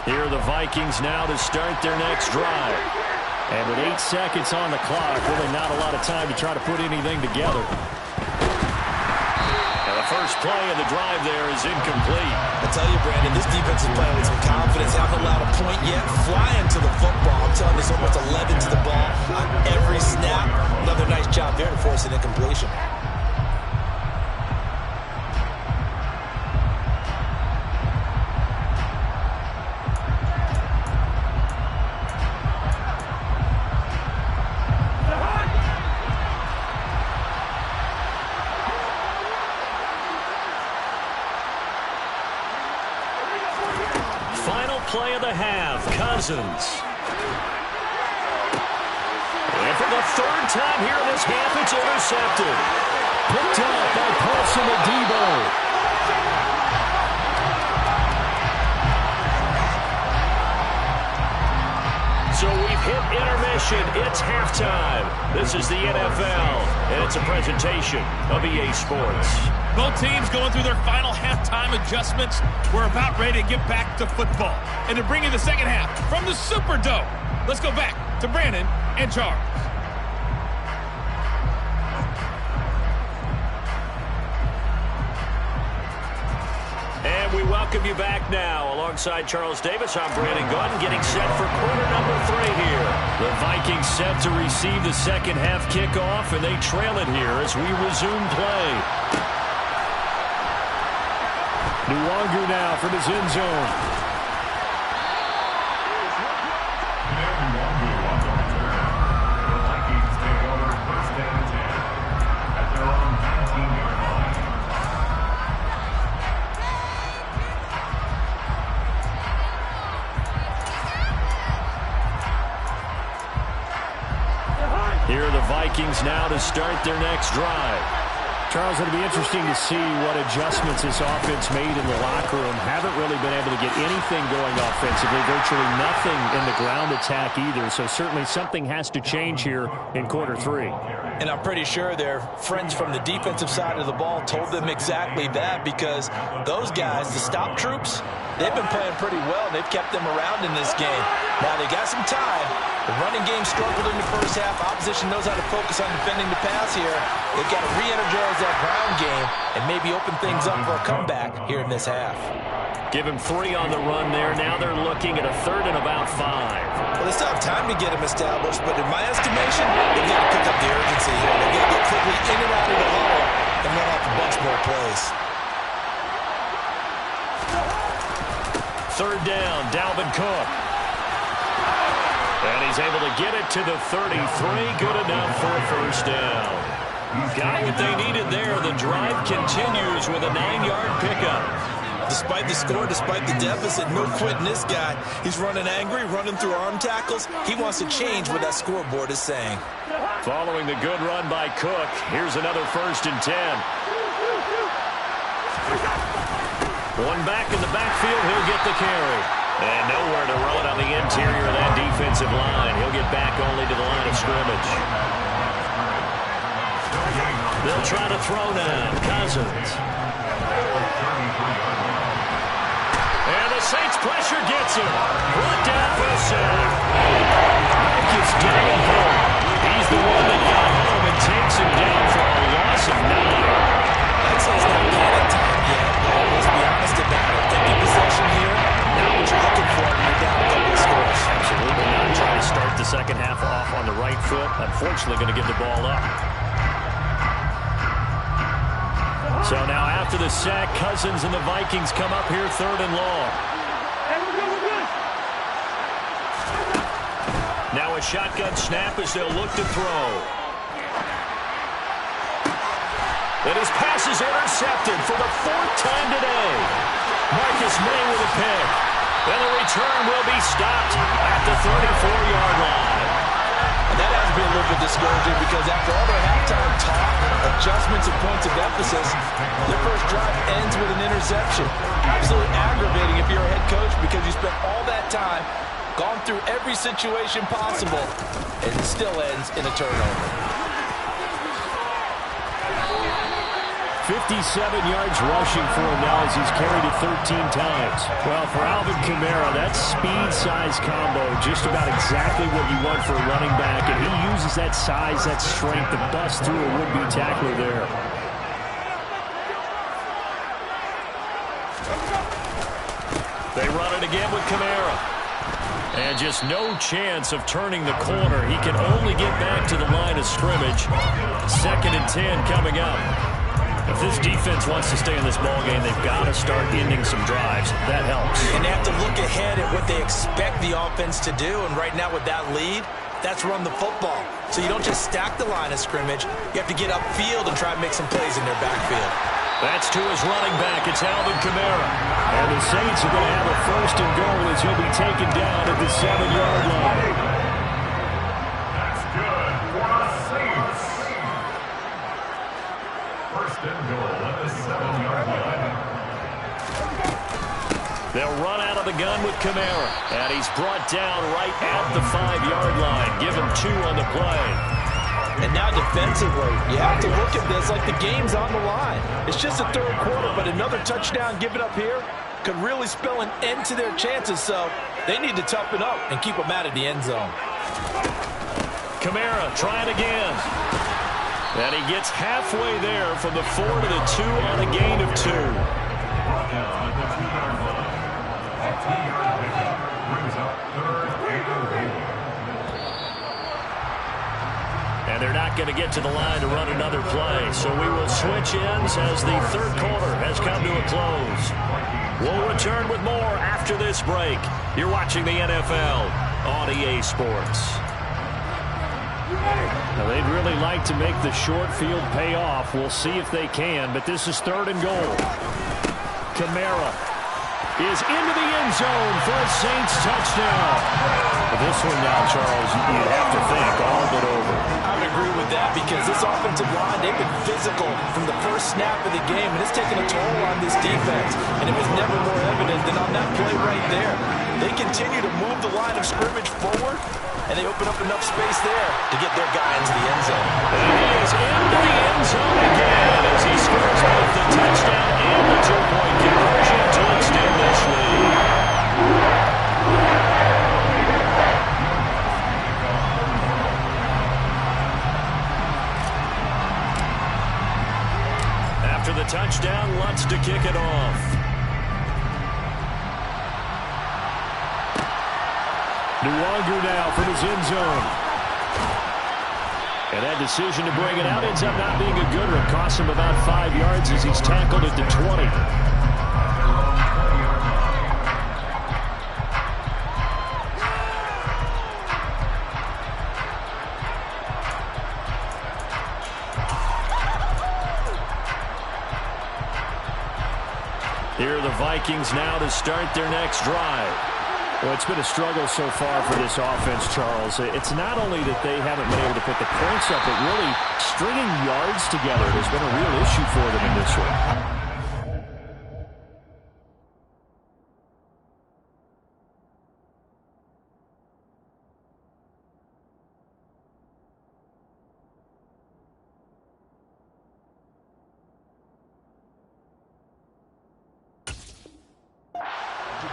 Here are the Vikings now to start their next drive. And with 8 seconds on the clock, really not a lot of time to try to put anything together. And the first play of the drive there is incomplete. I tell you, Brandon, this defense is playing with some confidence. They haven't allowed a point yet. Flying to the football. I'm telling you, there's almost 11 to the ball on every snap. Another nice job there to force an incompletion. Play of the half, Cousins. And for the third time here in this half, it's intercepted. Picked up by Paulson Adebo. So we've hit intermission. It's halftime. This is the NFL, and it's a presentation of EA Sports. Both teams going through their final halftime adjustments. We're about ready to get back to football. And to bring you the second half from the Superdome, let's go back to Brandon and Charles. And we welcome you back now. Alongside Charles Davis, I'm Brandon Gunn, getting set for quarter number 3 here. The Vikings set to receive the second half kickoff, and they trail it here as we resume play. Nwangu now from his end zone. Here are the Vikings now to start their next drive. Charles, it'll be interesting to see what adjustments this offense made in the locker room. Haven't really been able to get anything going offensively, virtually nothing in the ground attack either. So certainly something has to change here in quarter 3. And I'm pretty sure their friends from the defensive side of the ball told them exactly that, because those guys, the stop troops, they've been playing pretty well. They've kept them around in this game. Now they got some time. The running game struggled in the first half. Opposition knows how to focus on defending the pass here. They've got to re-energize that ground game and maybe open things up for a comeback here in this half. Give him 3 on the run there. Now they're looking at a third and about 5. Well, they still have time to get him established, but in my estimation, they've got to pick up the urgency here. They've got to get quickly in and out of the huddle and run off a bunch more plays. Third down, Dalvin Cook. And he's able to get it to the 33. Good enough for a first down. Got what they needed there. The drive continues with a 9-yard pickup. Despite the score, despite the deficit, no quitting this guy. He's running angry, running through arm tackles. He wants to change what that scoreboard is saying. Following the good run by Cook, here's another 1st and 10. One back in the backfield, he'll get the carry. And nowhere to run on the interior of that defensive line. He'll get back only to the line of scrimmage. They'll try to throw now. Cousins. And the Saints pressure gets him. Brought down for a sack. Marcus Davenport. He's the one that got home and takes him down for a loss of 9. I'd say it's not panic time yet. Let's be honest about it. Taking possession here, not what you're looking for when you're down a couple of scores. Absolutely not. Trying to start the second half off on the right foot. Unfortunately, going to give the ball up. So now after the sack, Cousins and the Vikings come up here 3rd and long. Now a shotgun snap as they'll look to throw. And his pass is intercepted for the 4th time today. Marcus May with a pick. And the return will be stopped at the 34-yard line. And that has to be a little bit discouraging, because after all their halftime talk, adjustments and points of emphasis, their first drive ends with an interception. Absolutely aggravating if you're a head coach, because you spent all that time, gone through every situation possible, and it still ends in a turnover. 57 yards rushing for him now as he's carried it 13 times. Well, for Alvin Kamara, that speed-size combo, just about exactly what you want for a running back, and he uses that size, that strength to bust through a would-be tackler there. They run it again with Kamara. And just no chance of turning the corner. He can only get back to the line of scrimmage. 2nd and 10 coming up. If this defense wants to stay in this ballgame, they've got to start ending some drives. That helps. And they have to look ahead at what they expect the offense to do. And right now with that lead, that's run the football. So you don't just stack the line of scrimmage. You have to get upfield and try and make some plays in their backfield. That's to his running back. It's Alvin Kamara. And the Saints are going to have a 1st and goal as he'll be taken down at the 7-yard line. That's good for the Saints. 1st and goal at the 7-yard line. They'll run out of the gun with Kamara. And he's brought down right at the 5-yard line. Give him 2 on the play. And now defensively, you have to look at this like the game's on the line. It's just a 3rd quarter, but another touchdown given up here could really spell an end to their chances. So they need to toughen up and keep them out of the end zone. Kamara trying again. And he gets halfway there from the 4 to the 2 on a gain of 2. And they're not going to get to the line to run another play. So we will switch ends as the 3rd quarter has come to a close. We'll return with more after this break. You're watching the NFL on EA Sports. Now they'd really like to make the short field pay off. We'll see if they can, but this is 3rd and goal. Kamara is into the end zone for a Saints touchdown. This one now, Charles, you'd have to think all but over. I would agree with that because this offensive line, they've been physical from the first snap of the game, and it's taken a toll on this defense. And it was never more evident than on that play right there. They continue to move the line of scrimmage forward, and they open up enough space there to get their guy into the end zone. And he is into the end zone again as he scores both the touchdown and the 2-point conversion to extend this lead. After the touchdown, Lutz to kick it off. Nuwanger now from his end zone. And that decision to bring it out ends up not being a gooder. It costs him about 5 yards as he's tackled at the 20. Here are the Vikings now to start their next drive. Well, it's been a struggle so far for this offense, Charles. It's not only that they haven't been able to put the points up, but really stringing yards together has been a real issue for them in this one.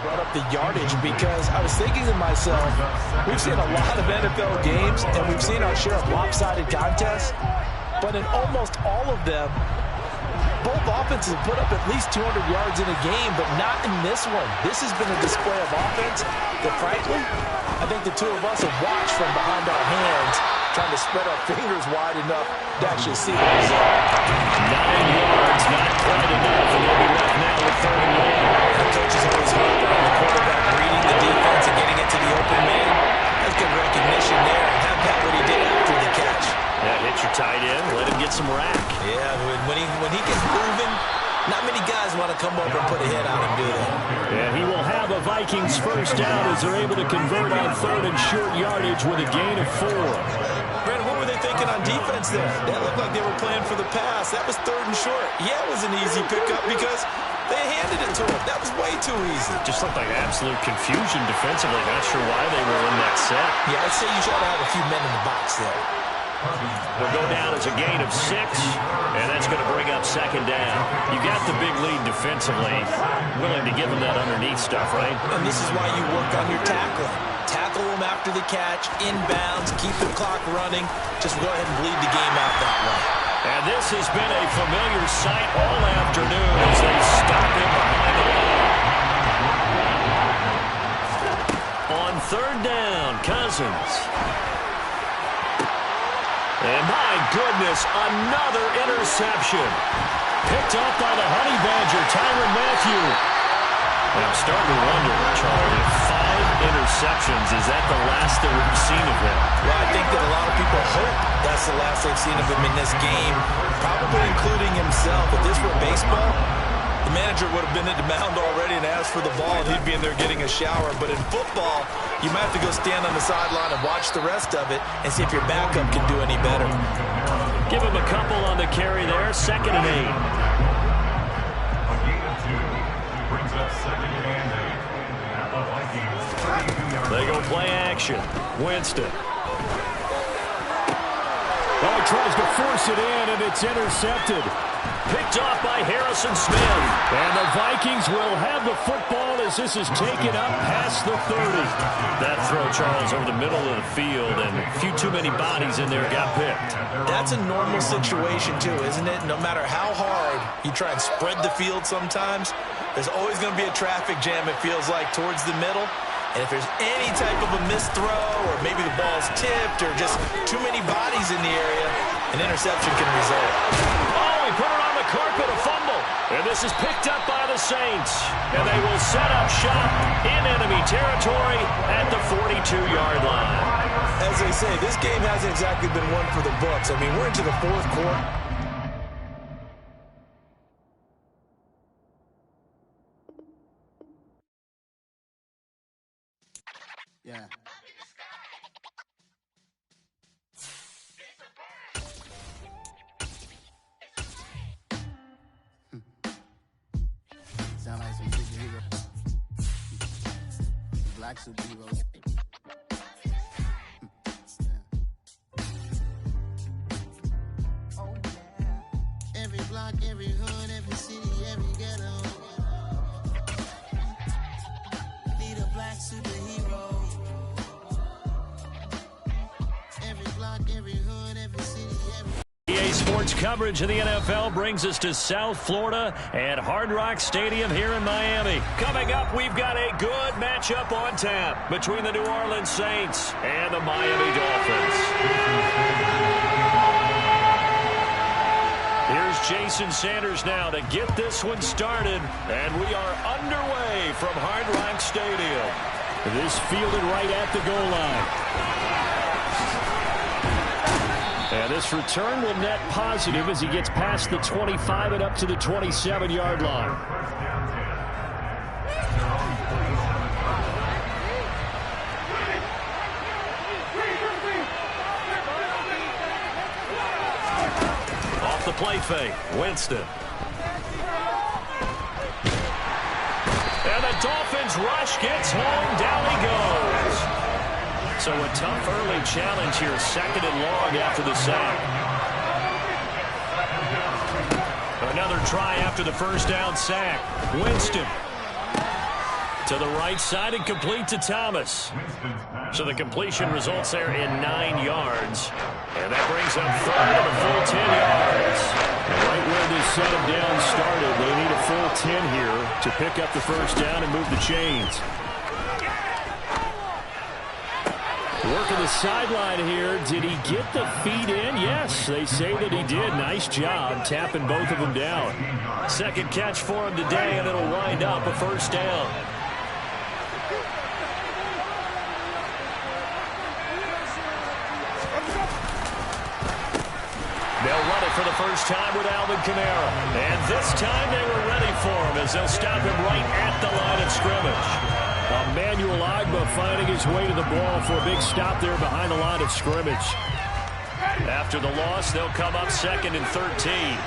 Brought up the yardage because I was thinking to myself, we've seen a lot of NFL games and we've seen our share of lopsided contests, but in almost all of them, both offenses have put up at least 200 yards in a game, but not in this one. This has been a display of offense that, frankly, I think the two of us have watched from behind our hands, trying to spread our fingers wide enough to actually see the result. 9 yards, not quite enough, and they'll be left now with 3rd and 1. The coach is always hard on the quarterback, reading the defense and getting it to the open man. That's good recognition there. And have that what he did after the catch. Yeah, hit your tight end, let him get some rack. Yeah, when he gets moving, not many guys want to come over and put a hit on him, do they? And he will have a Vikings 1st down as they're able to convert on 3rd and short yardage with a gain of 4. Brandon, what were they thinking on defense there? That looked like they were playing for the pass. That was 3rd and short. Yeah, it was an easy pickup because they handed it to him. That was way too easy. Just looked like absolute confusion defensively. Not sure why they were in that set. Yeah, I'd say you should have a few men in the box there. Will go down as a gain of 6, and that's going to bring up second down. You got the big lead defensively, willing to give them that underneath stuff, right? And this is why you work on your tackling. Tackle them after the catch, inbounds, keep the clock running. Just go ahead and bleed the game out that way. And this has been a familiar sight all afternoon as they stop him behind the line. On third down, Cousins. And my goodness, another interception. Picked up by the Honey Badger, Tyrann Mathieu. And I'm starting to wonder, Charlie, 5 interceptions, is that the last that we've seen of him? Well, I think that a lot of people hope that's the last they've seen of him in this game, probably including himself. If this were baseball, the manager would have been at the mound already and asked for the ball, and he'd be in there getting a shower. But in football, you might have to go stand on the sideline and watch the rest of it and see if your backup can do any better. Give him a couple on the carry there, 2nd and 8. A gain of 2 brings up 2nd and 8. At the Vikings, 32-yard They go play action. Winston. Oh, he tries to force it in, and it's intercepted. Picked off by Harrison Smith. And the Vikings will have the football as this is taken up past the 30. That throw, Charles, over the middle of the field, and a few too many bodies in there got picked. That's a normal situation, too, isn't it? No matter how hard you try and spread the field sometimes, there's always going to be a traffic jam, it feels like, towards the middle. And if there's any type of a missed throw, or maybe the ball's tipped, or just too many bodies in the area, an interception can result. Oh, he put it on the carpet, a fumble. And this is picked up by the Saints. And they will set up shop in enemy territory at the 42-yard line. As they say, this game hasn't exactly been one for the books. I mean, we're into the 4th quarter. Yeah. Sound like some superheroes. Black superheroes. Oh, yeah. Every block, every hood, every city, every ghetto. Need a black superhero. Every block, every hood, every city, every... EA Sports coverage of the NFL brings us to South Florida at Hard Rock Stadium here in Miami. Coming up, we've got a good matchup on tap between the New Orleans Saints and the Miami Dolphins. Here's Jason Sanders now to get this one started, and we are underway from Hard Rock Stadium. This fielded right at the goal line. And this return will net positive as he gets past the 25 and up to the 27-yard line. Off the play fake, Winston. And the Dolphins rush gets home, down he goes. So a tough early challenge here, 2nd and long after the sack. Another try after the first down sack. Winston to the right side and complete to Thomas. So the completion results there in 9 yards. And that brings up 3rd and a full 10 yards. And right where this set of downs started, they need a full 10 here to pick up the first down and move the chains. Working the sideline here. Did he get the feet in? Yes, they say that he did. Nice job tapping both of them down. 2nd catch for him today, and it'll wind up a first down. They'll run it for the first time with Alvin Kamara. And this time they were ready for him as they'll stop him right at the line of scrimmage. Emmanuel Ogbah finding his way to the ball for a big stop there behind the line of scrimmage. After the loss, they'll come up 2nd and 13.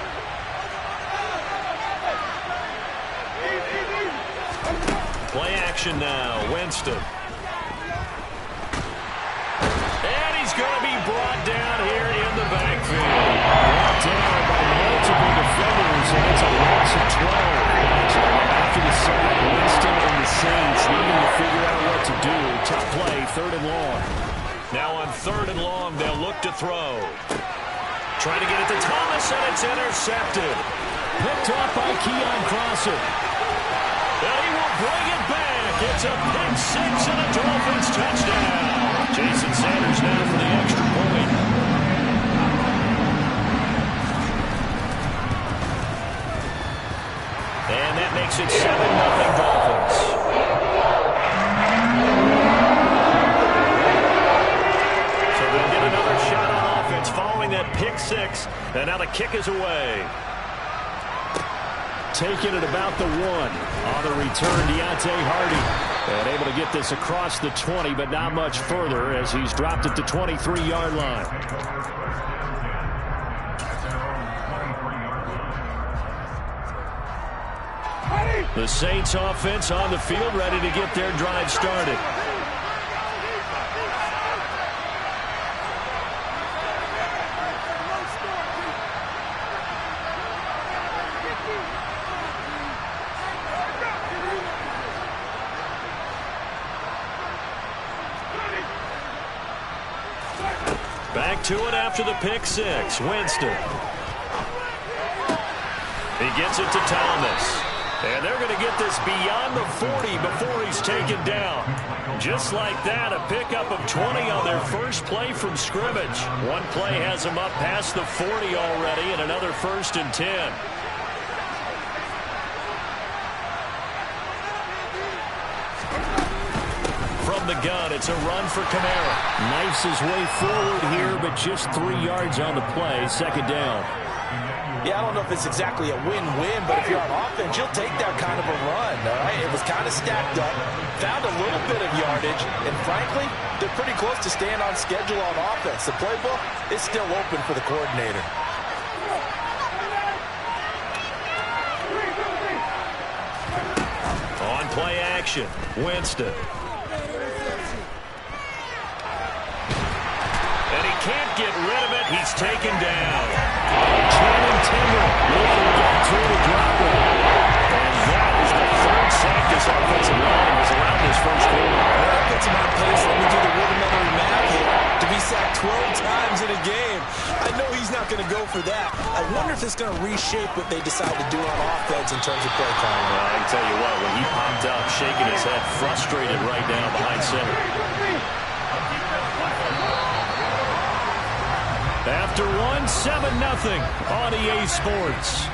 Play action now, Winston. And he's going to be brought down here So it's a loss of 12. So after the sack, Winston and the Saints needing to figure out what to do. Tough play, 3rd and long. Now on 3rd and long, they'll look to throw. Trying to get it to Thomas, and it's intercepted. Picked off by Keon Crosser. And he will bring it back. It's a pick 6 and a Dolphins touchdown. Jason Sanders now for the extra point. And that makes it 7-0 Dolphins. So they'll get another shot on offense following that pick 6. And now the kick is away. Taking it about the 1. On the return, Deontay Hardy. And able to get this across the 20, but not much further as he's dropped at the 23-yard line. The Saints offense on the field, ready to get their drive started. Back to it after the pick 6. Winston. He gets it to Thomas. And they're going to get this beyond the 40 before he's taken down. Just like that, a pickup of 20 on their first play from scrimmage. One play has them up past the 40 already, and another 1st and 10. From the gun, it's a run for Kamara. Knifes his way forward here, but just 3 yards on the play. 2nd down. Yeah, I don't know if it's exactly a win-win, but if you're on offense, you'll take that kind of a run, all right? It was kind of stacked up, found a little bit of yardage, and frankly, they're pretty close to staying on schedule on offense. The playbook is still open for the coordinator. On play action, Winston. And he can't get rid of it. He's taken down. Channing Tindall looking back to the drop it. And that is the 3rd sack this offensive line has allowed this first quarter. Well, that puts him on pace. Let me do the rudimentary math here. To be sacked 12 times in a game, I know he's not going to go for that. I wonder if it's going to reshape what they decide to do on offense in terms of play calling. Well, I can tell you what, when he popped up, shaking his head, frustrated right now behind center. After 1, 7-0 on EA Sports.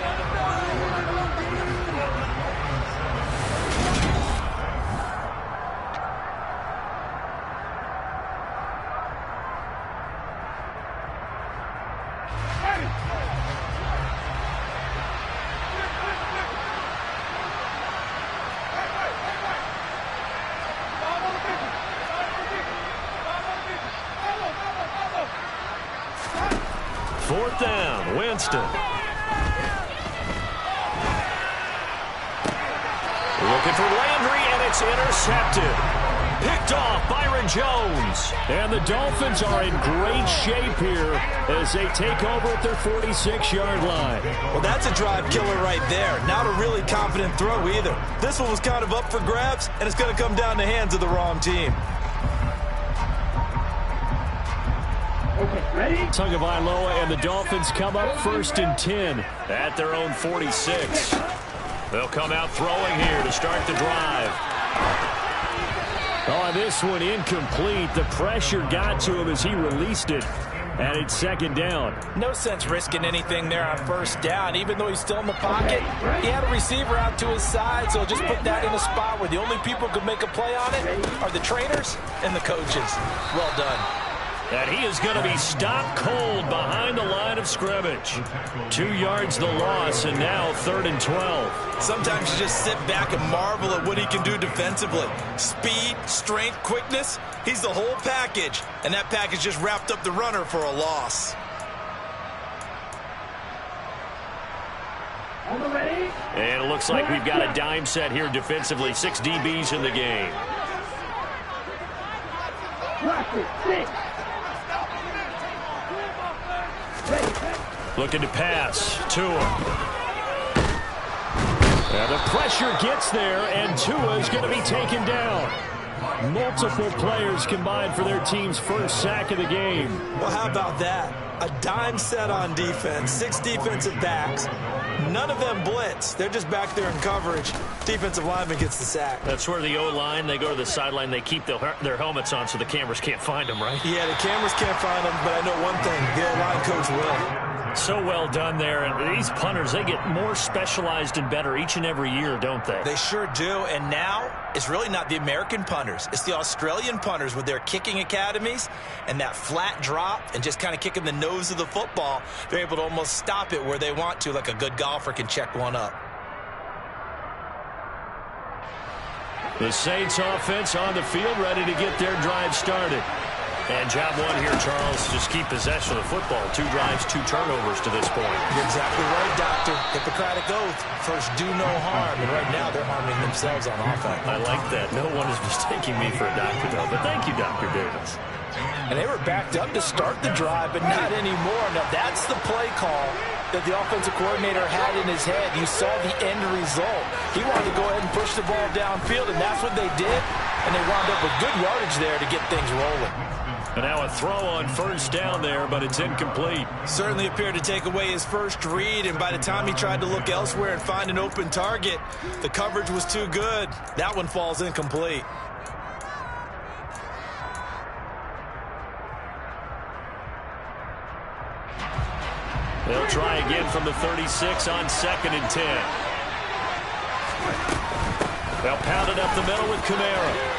Fourth down, Winston. Looking for Landry, and it's intercepted. Picked off Byron Jones. And the Dolphins are in great shape here as they take over at their 46-yard line. Well, that's a drive killer right there. Not a really confident throw either. This one was kind of up for grabs, and it's going to come down the hands of the wrong team. Tagovailoa and the Dolphins come up 1st and 10 at their own 46. They'll come out throwing here to start the drive. Oh, this one incomplete. The pressure got to him as he released it. And it's 2nd down. No sense risking anything there on 1st down. Even though he's still in the pocket, he had a receiver out to his side, so just put that in a spot where the only people who can make a play on it are the trainers and the coaches. Well done. And he is going to be stopped cold behind the line of scrimmage. 2 yards the loss, and now 3rd and 12. Sometimes you just sit back and marvel at what he can do defensively. Speed, strength, quickness, he's the whole package. And that package just wrapped up the runner for a loss. And it looks like we've got a dime set here defensively. 6 DBs in the game. Looking to pass to him. And the pressure gets there, and Tua is going to be taken down. Multiple players combined for their team's first sack of the game. Well, how about that? A dime set on defense, 6 defensive backs. None of them blitz. They're just back there in coverage. Defensive lineman gets the sack. That's where the O-line, they go to the sideline, they keep their helmets on so the cameras can't find them, right? Yeah, the cameras can't find them, but I know one thing. The O-line coach will. So well done there. And these punters, they get more specialized and better each and every year, don't they? They sure do. And now it's really not the American punters. It's the Australian punters with their kicking academies and that flat drop and just kind of kicking the nose of the football. They're able to almost stop it where they want to, like a good golfer can check one up. The Saints offense on the field, ready to get their drive started. And job one here, Charles, just keep possession of the football. 2 drives, 2 turnovers to this point. You're exactly right, Doctor. Hippocratic oath. First, do no harm. And right now, they're harming themselves on offense. I like that. No one is mistaking me for a doctor, though. But thank you, Dr. Davis. And they were backed up to start the drive, but not anymore. Now, that's the play call that the offensive coordinator had in his head. You saw the end result. He wanted to go ahead and push the ball downfield, and that's what they did. And they wound up with good yardage there to get things rolling. And now a throw on first down there, but it's incomplete. Certainly appeared to take away his first read, and by the time he tried to look elsewhere and find an open target, the coverage was too good. That one falls incomplete. They'll try again from the 36 on 2nd and 10. They'll pound it up the middle with Kamara.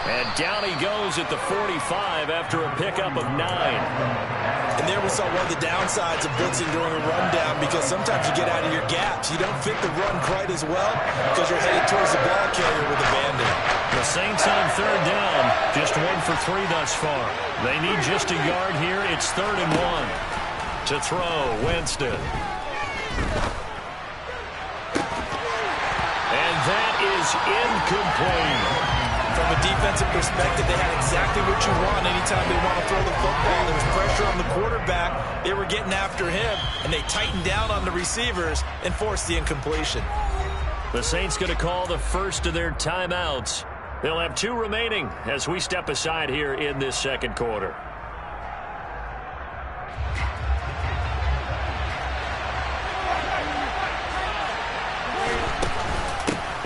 And down he goes at the 45 after a pickup of 9. And there we saw one of the downsides of blitzing during a rundown, because sometimes you get out of your gaps. You don't fit the run quite as well because you're headed towards the ball carrier with a bandit. The Saints on 3rd down, just 1 for 3 thus far. They need just a yard here. It's 3rd and 1. To throw, Winston. And that is incomplete. From a defensive perspective, they had exactly what you want anytime they want to throw the football. There was pressure on the quarterback. They were getting after him, and they tightened down on the receivers and forced the incompletion. The Saints going to call the first of their timeouts. They'll have 2 remaining as we step aside here in this 2nd quarter.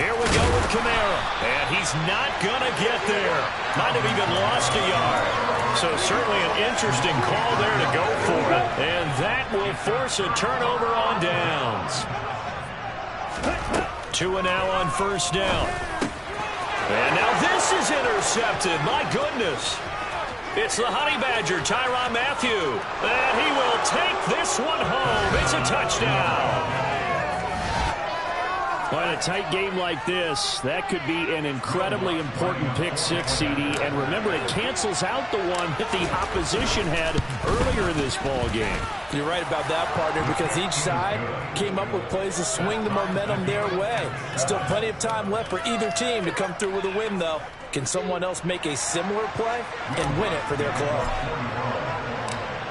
Here we go with Kamara, and he's not going to get there. Might have even lost a yard. So certainly an interesting call there to go for it, and that will force a turnover on downs. 2 and now on 1st down. And now this is intercepted. My goodness. It's the Honey Badger, Tyrann Mathieu, and he will take this one home. It's a touchdown. Well, in a tight game like this, that could be an incredibly important pick 6, CD. And remember, it cancels out the one that the opposition had earlier in this ball game. You're right about that, partner, because each side came up with plays to swing the momentum their way. Still plenty of time left for either team to come through with a win, though. Can someone else make a similar play and win it for their club?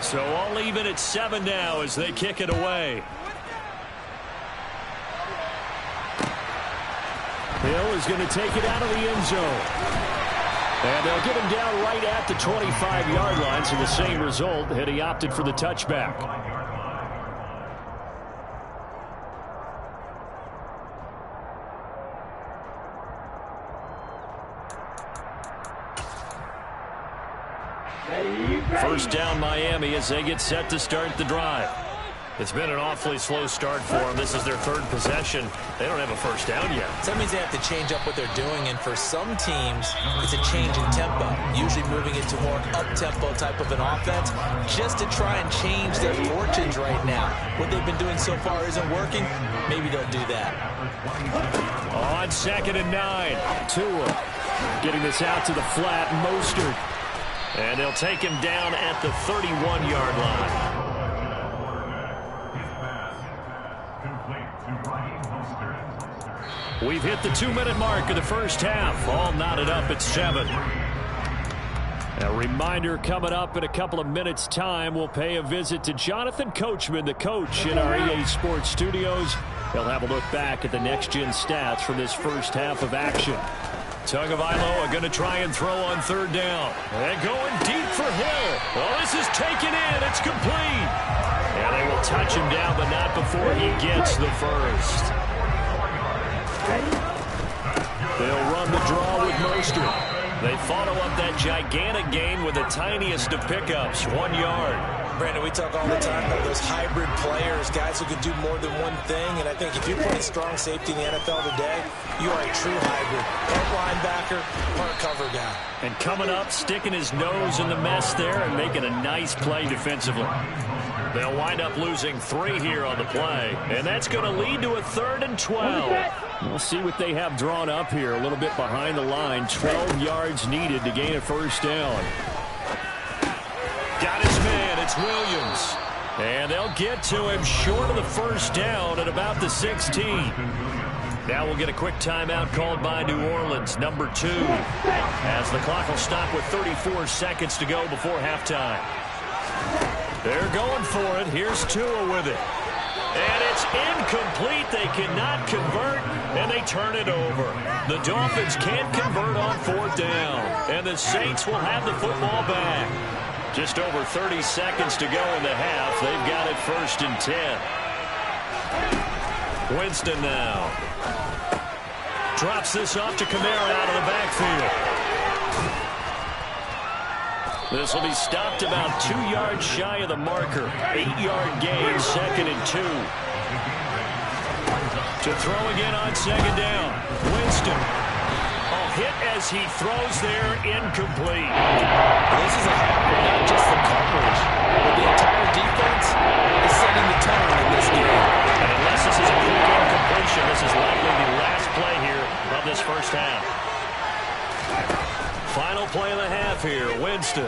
So all even at 7 now as they kick it away. Hill is going to take it out of the end zone. And they'll get him down right at the 25-yard line, so the same result had he opted for the touchback. First down Miami as they get set to start the drive. It's been an awfully slow start for them. This is their 3rd possession. They don't have a first down yet. So that means they have to change up what they're doing, and for some teams, it's a change in tempo, usually moving into more up-tempo type of an offense, just to try and change their fortunes right now. What they've been doing so far isn't working. Maybe they'll do that. On 2nd and 9, Tua getting this out to the flat, Mostert. And they'll take him down at the 31-yard line. We've hit the 2-minute mark of the first half. All knotted up at 7. A reminder coming up in a couple of minutes' time. We'll pay a visit to Jonathan Coachman, the coach in our EA Sports studios. They'll have a look back at the next-gen stats from this first half of action. Tagovailoa going to try and throw on 3rd down. And going deep for Hill. Well, this is taken in. It's complete. And they will touch him down, but not before he gets the first. They'll run the draw with Mostert. They follow up that gigantic gain with the tiniest of pickups, 1 yard. Brandon, we talk all the time about those hybrid players, guys who can do more than one thing. And I think if you're playing strong safety in the NFL today, you are a true hybrid. Part linebacker, part cover guy. And coming up, sticking his nose in the mess there and making a nice play defensively. They'll wind up losing 3 here on the play. And that's going to lead to a 3rd and 12. We'll see what they have drawn up here. A little bit behind the line. 12 yards needed to gain a 1st down. Got his man. It's Williams. And they'll get to him short of the 1st down at about the 16. Now we'll get a quick timeout called by New Orleans, number 2. As the clock will stop with 34 seconds to go before halftime. They're going for it. Here's Tua with it. And it's incomplete. They cannot convert, and they turn it over. The Dolphins can't convert on 4th down, and the Saints will have the football back. Just over 30 seconds to go in the half. They've got it 1st and 10. Winston now. Drops this off to Kamara out of the backfield. This will be stopped about 2 yards shy of the marker. 8-yard gain, 2nd and 2. To throw again on 2nd down. Winston. Hit as he throws there, incomplete. This is a half where not just the coverage, but the entire defense is setting the tone in this game. And unless this is a quick incompletion, this is likely the last play here of this first half. Final play of the half here, Winston.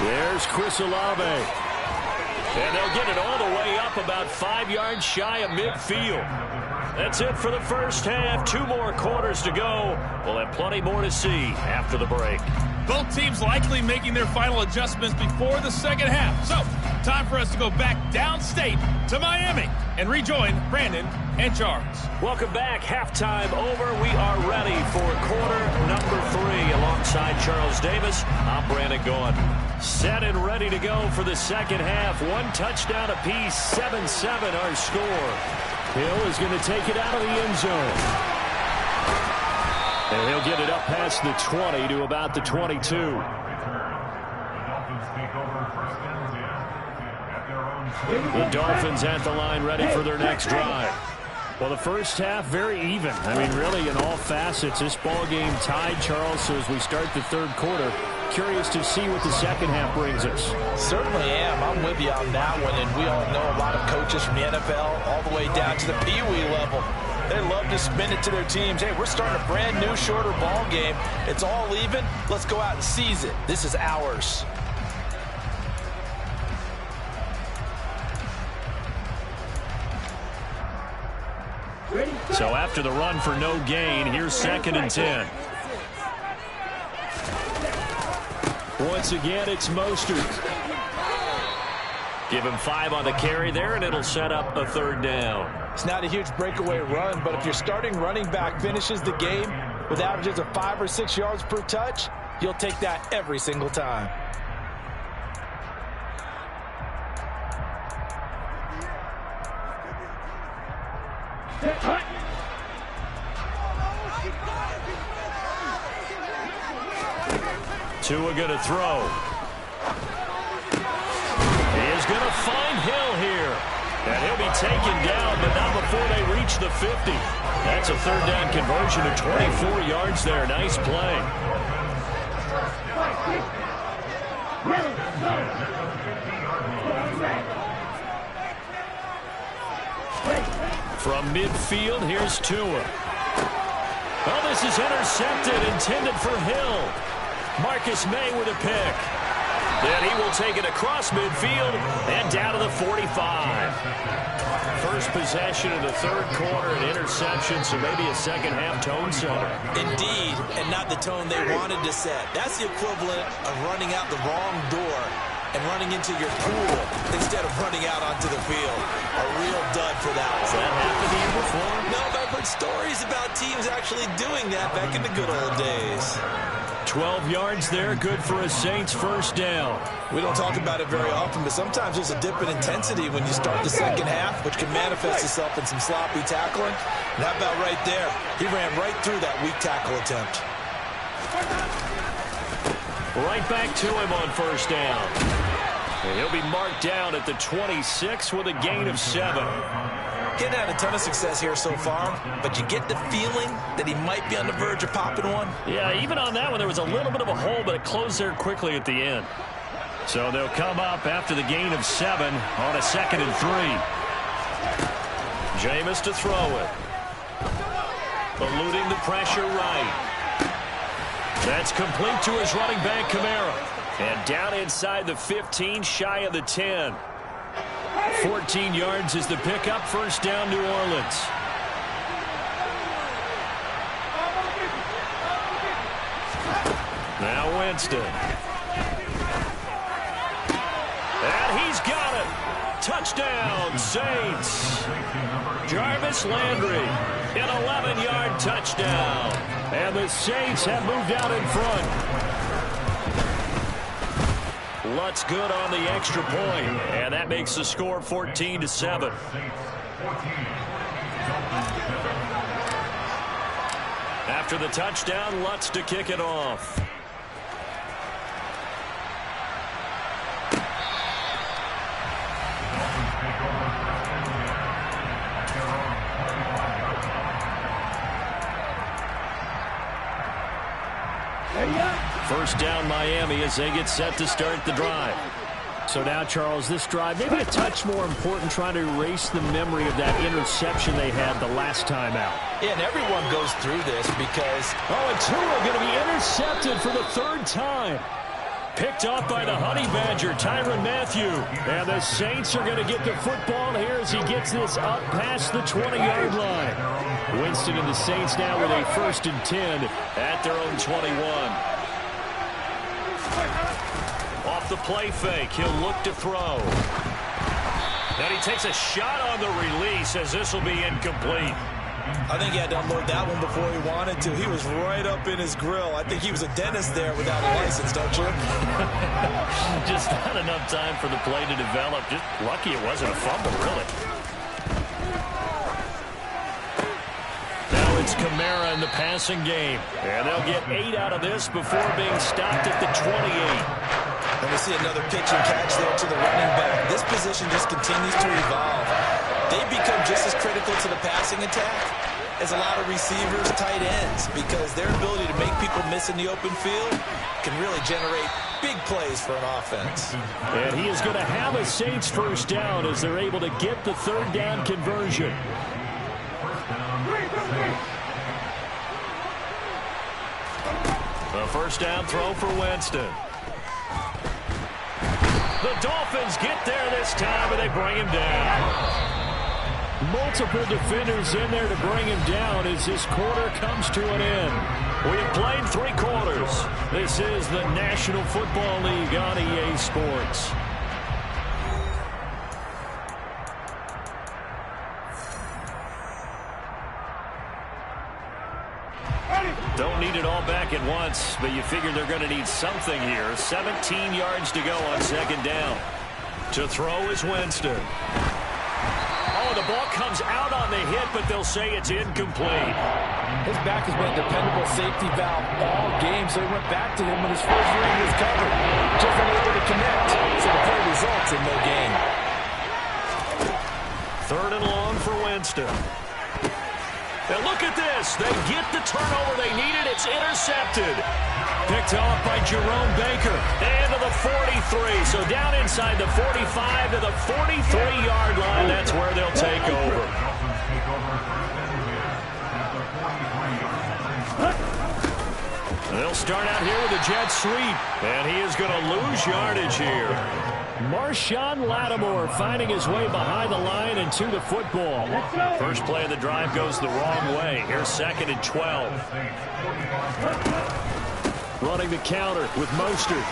There's Chris Olave. And they'll get it all the way up about 5 yards shy of midfield. That's it for the first half. 2 more quarters to go. We'll have plenty more to see after the break. Both teams likely making their final adjustments before the second half. So, time for us to go back downstate to Miami and rejoin Brandon and Charles. Welcome back. Halftime over. We are ready for quarter number 3. Alongside Charles Davis, I'm Brandon Gordon. Set and ready to go for the second half. 1 touchdown apiece. 7-7 our score. Hill is going to take it out of the end zone. And he'll get it up past the 20 to about the 22. The Dolphins at the line ready for their next drive. Well, the first half, very even. I mean, really, in all facets, this ball game tied, Charles. So as we start the 3rd quarter, curious to see what the second half brings us. Certainly am. I'm with you on that one. And we all know a lot of coaches from the NFL all the way down to the Pee-wee level. They love to spin it to their teams. Hey, we're starting a brand new, shorter ball game. It's all even. Let's go out and seize it. This is ours. So after the run for no gain, here's 2nd and 10. Once again, it's Mostert. Give him 5 on the carry there, and it'll set up a 3rd down. It's not a huge breakaway run, but if your starting running back finishes the game with averages of 5 or 6 yards per touch, you'll take that every single time. Tua going to throw. He is going to find Hill here. And he'll be taken down, but not before they reach the 50. That's a 3rd down conversion of 24 yards there. Nice play. From midfield, here's Tua. Oh, this is intercepted, intended for Hill. Marcus May with a pick. Then he will take it across midfield and down to the 45. First possession of the 3rd quarter, an interception, so maybe a second half tone setter. Indeed, and not the tone they wanted to set. That's the equivalent of running out the wrong door and running into your pool instead of running out onto the field. A real dud for that one. Has that happened to you before? No, but I've heard stories about teams actually doing that back in the good old days. 12 yards there, good for a Saints first down. We don't talk about it very often, but sometimes there's a dip in intensity when you start the second half, which can manifest itself in some sloppy tackling. And how about right there? He ran right through that weak tackle attempt. Right back to him on first down. And he'll be marked down at the 26 with a gain of 7. Getting had a ton of success here so far, but you get the feeling that he might be on the verge of popping one. Yeah, even on that one, there was a little bit of a hole, but it closed there quickly at the end. So they'll come up after the gain of 7 on a 2nd and 3. Jameis to throw it. Eluding the pressure right. That's complete to his running back, Kamara. And down inside the 15, shy of the 10. 14 yards is the pickup. First down, New Orleans. Now Winston. And he's got it. Touchdown, Saints. Jarvis Landry, an 11-yard touchdown. And the Saints have moved out in front. Lutz good on the extra point, and that makes the score 14-7. After the touchdown, Lutz to kick it off. First down Miami as they get set to start the drive. So now, Charles, this drive maybe a touch more important, trying to erase the memory of that interception they had the last time out. Yeah, and everyone goes through this because... and Tua going to be intercepted for the 3rd time. Picked off by the Honey Badger, Tyrann Mathieu. And the Saints are going to get the football here as he gets this up past the 20-yard line. Winston and the Saints now with a 1st and 10 at their own 21. Off the play fake, he'll look to throw. Then he takes a shot on the release as this will be incomplete. I think he had to unload that one before he wanted to. He was right up in his grill. I think he was a dentist there without a license, don't you? Just not enough time for the play to develop. Just lucky it wasn't a fumble, really. Now it's Kamara in the passing game. And they'll get 8 out of this before being stopped at the 28. And we see another pitch and catch there to the running back. This position just continues to evolve. They become just as critical to the passing attack as a lot of receivers, tight ends, because their ability to make people miss in the open field can really generate big plays for an offense. And he is going to have a Saints first down as they're able to get the 3rd down conversion. The first down throw for Winston. The Dolphins get there this time, and they bring him down. Multiple defenders in there to bring him down as this quarter comes to an end. We have played 3 quarters. This is the National Football League on EA Sports. Don't need it all back at once, but you figure they're going to need something here. 17 yards to go on 2nd down. To throw is Winston. Oh, the ball comes out on the hit, but they'll say it's incomplete. His back has been a dependable safety valve all game, so he went back to him when his first ring was covered. Just unable to connect, so the play results in no gain. 3rd and long for Winston. And look at this. They get the turnover they needed. It's intercepted. Picked off by Jerome Baker. And to the 43. So down inside the 45 to the 43-yard line. That's where they'll take over. They'll start out here with a jet sweep. And he is going to lose yardage here. Marshawn Lattimore finding his way behind the line and to the football. First play of the drive goes the wrong way. Here's 2nd and 12. Running the counter with Mostert.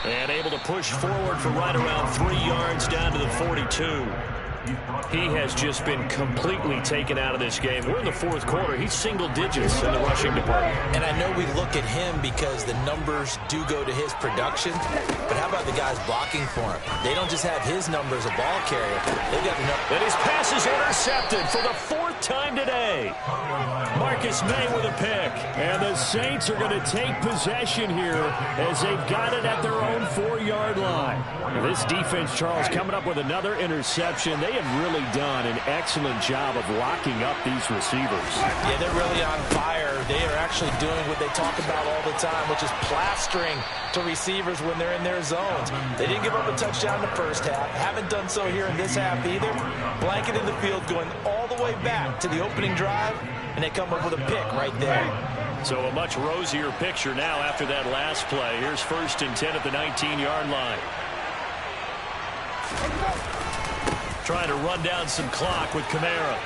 And able to push forward for right around 3 yards down to the 42. He has just been completely taken out of this game. We're in the fourth quarter. He's single digits in the rushing department. And I know we look at him because the numbers do go to his production, but how about the guys blocking for him? They don't just have his numbers, a ball carrier. They've got the numbers. And his pass is intercepted for the 4th time today. Marcus May with a pick. And the Saints are going to take possession here as they've got it at their own 4-yard line. This defense, Charles, coming up with another interception. They have really done an excellent job of locking up these receivers. Yeah, they're really on fire. They are actually doing what they talk about all the time, which is plastering to receivers when they're in their zones. They didn't give up a touchdown in the first half. Haven't done so here in this half either. Blanketed the field going all the way back to the opening drive, and they come up with a pick right there. So a much rosier picture now after that last play. Here's 1st and 10 at the 19-yard line. Trying to run down some clock with Kamara.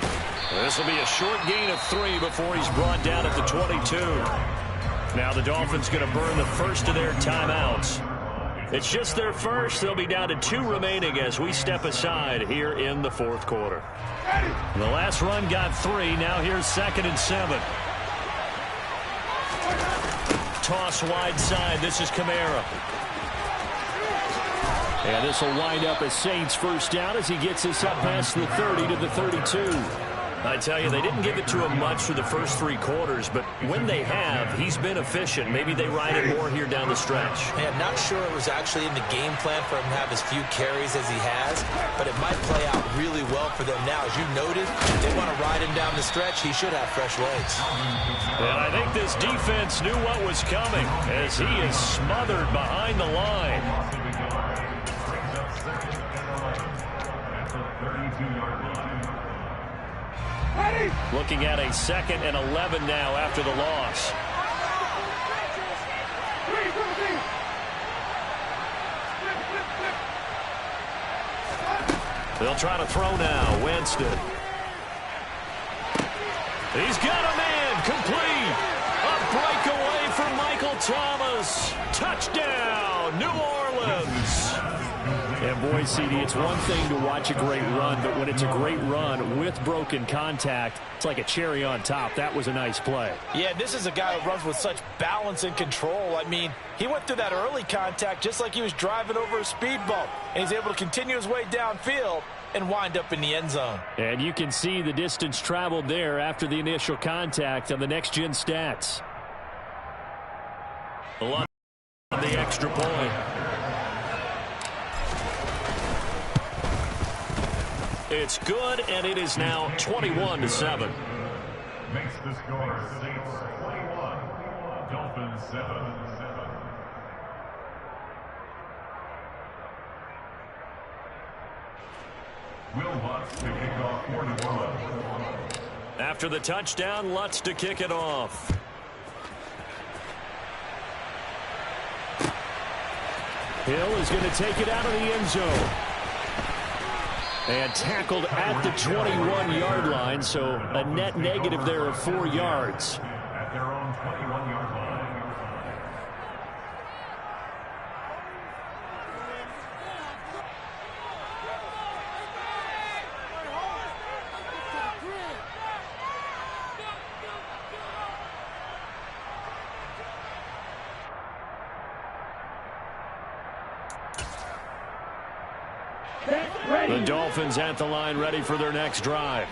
This will be a short gain of 3 before he's brought down at the 22. Now the Dolphins going to burn the first of their timeouts. It's just their first. They'll be down to 2 remaining as we step aside here in the fourth quarter. The last run got 3. Now here's 2nd and 7. Toss wide side. This is Kamara. And this will wind up a Saints first down as he gets us up past the 30 to the 32. I tell you, they didn't give it to him much for the first 3 quarters, but when they have, he's been efficient. Maybe they ride it more here down the stretch. Yeah, I'm not sure it was actually in the game plan for him to have as few carries as he has, but it might play out really well for them now. As you noted, if they want to ride him down the stretch, he should have fresh legs. And I think this defense knew what was coming as he is smothered behind the line. Looking at a 2nd and 11 now after the loss. They'll try to throw now. Winston. He's got a man. Complete. A breakaway for Michael Thomas. Touchdown, New Orleans. And boy, CD, it's one thing to watch a great run, but when it's a great run with broken contact, it's like a cherry on top. That was a nice play. Yeah, this is a guy who runs with such balance and control. I mean, he went through that early contact just like he was driving over a speed bump, and he's able to continue his way downfield and wind up in the end zone. And you can see the distance traveled there after the initial contact on the next-gen stats. A lot on the extra point. It's good, and it is now 21-7. Makes the score Saints 21, Dolphins 7. Will Lutz to kick off for New Orleans. After the touchdown, Lutz to kick it off. Hill is going to take it out of the end zone. And tackled at the 21-yard line, so a net negative there of 4 yards. At their own 21-yard line. The Dolphins at the line ready for their next drive.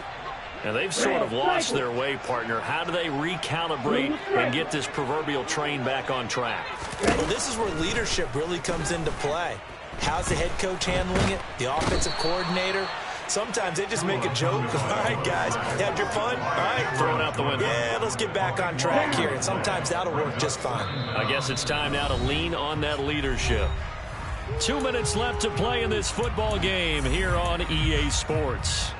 And they've sort of lost their way, partner. How do they recalibrate and get this proverbial train back on track? Well, this is where leadership really comes into play. How's the head coach handling it? The offensive coordinator? Sometimes they just make a joke. All right, guys, had your fun? All right. Throw it out the window. Yeah, let's get back on track here. And sometimes that'll work just fine. I guess it's time now to lean on that leadership. 2 minutes left to play in this football game here on EA Sports.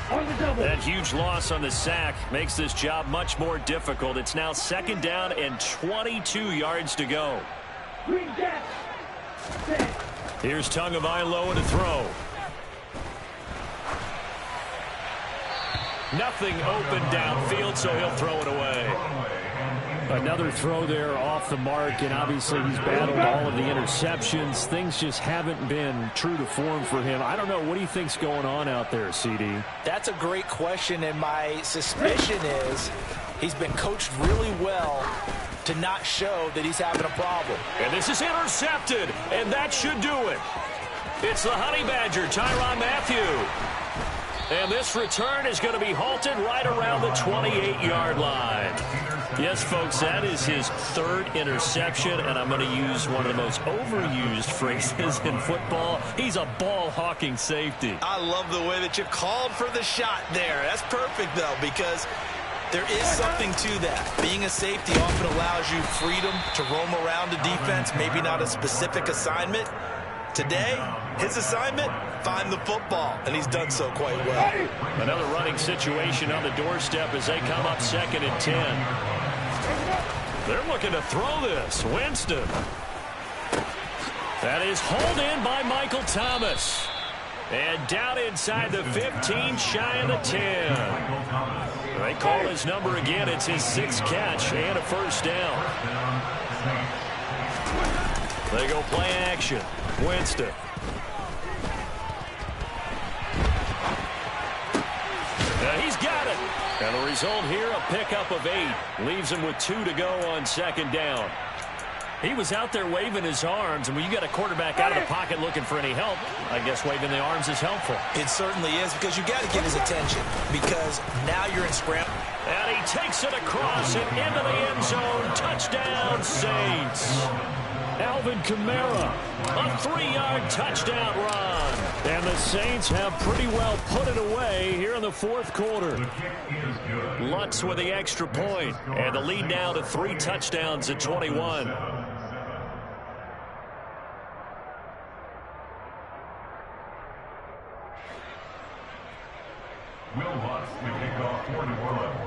That huge loss on the sack makes this job much more difficult. It's now 2nd down and 22 yards to go. Here's Tagovailoa to throw. Nothing open downfield, so he'll throw it away. Another throw there off the mark, and obviously he's battled all of the interceptions. Things just haven't been true to form for him. I don't know. What do you think's going on out there, CD? That's a great question, and my suspicion is he's been coached really well to not show that he's having a problem. And this is intercepted, and that should do it. It's the Honey Badger, Tyrann Mathieu. And this return is going to be halted right around the 28-yard line. Yes, folks, that is his third interception, and I'm going to use one of the most overused phrases in football. He's a ball-hawking safety. I love the way that you called for the shot there. That's perfect, though, because there is something to that. Being a safety often allows you freedom to roam around the defense, maybe not a specific assignment. Today, his assignment, find the football, and he's done so quite well. Another running situation on the doorstep as they come up 2nd and 10. They're looking to throw this. Winston. That is hauled in by Michael Thomas. And down inside the 15, shy of the 10. They call his number again. It's his 6th catch and a first down. They go play action. Winston. He's got it. And the result here, a pickup of 8. Leaves him with 2 to go on 2nd down. He was out there waving his arms, and when you got a quarterback out of the pocket looking for any help, I guess waving the arms is helpful. It certainly is, because you got to get his attention, because now you're in scramble. And he takes it across and into the end zone. Touchdown, Saints. Alvin Kamara, a 3-yard touchdown run. And the Saints have pretty well put it away here in the 4th quarter. Lutz with the extra point, and the lead now to 3 touchdowns at 21. Will Lutz to kick off for New Orleans.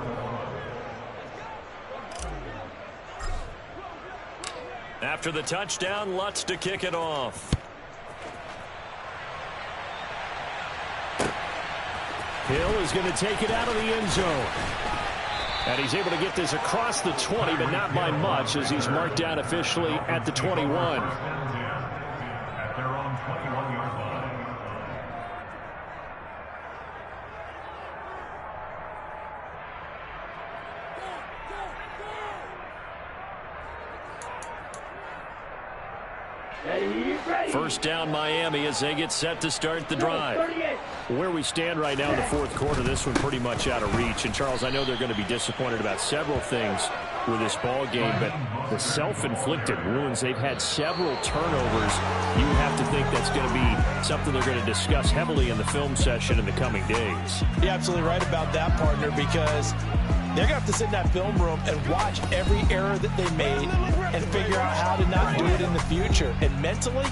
After the touchdown, Lutz to kick it off. Hill is going to take it out of the end zone. And he's able to get this across the 20, but not by much, as he's marked down officially at the 21. At their own 21-yard line. First down, Miami, as they get set to start the drive. Where we stand right now in the 4th quarter, this one pretty much out of reach. And, Charles, I know they're going to be disappointed about several things with this ball game, but the self-inflicted wounds, they've had several turnovers. You would have to think that's going to be something they're going to discuss heavily in the film session in the coming days. You're absolutely right about that, partner, because they're going to have to sit in that film room and watch every error that they made and figure out how to not do it in the future. And mentally,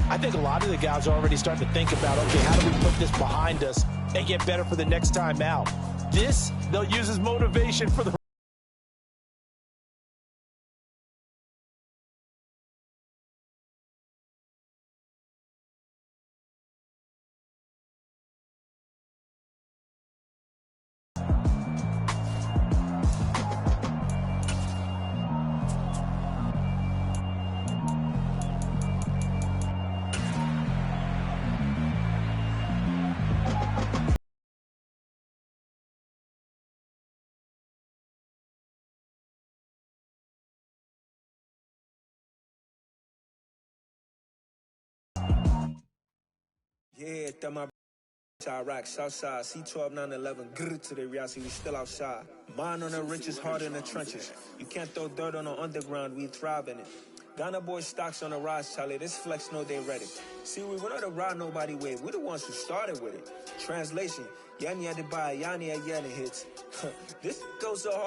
I think a lot of the guys are already starting to think about, okay, how do we put this behind us and get better for the next time out? This, they'll use as motivation for the Yeah, that my Iraq, Southside, C12, 911, grrr to the reality, we still outside. Mine on the riches, hard in the trenches. You can't throw dirt on the underground, we thrive in it. Ghana boys stocks on the rise, Charlie, this flex know they ready. See, we were not to ride nobody with, we're the ones who started with it. Translation, Yani had to buy, Yani had hits. This goes so hard.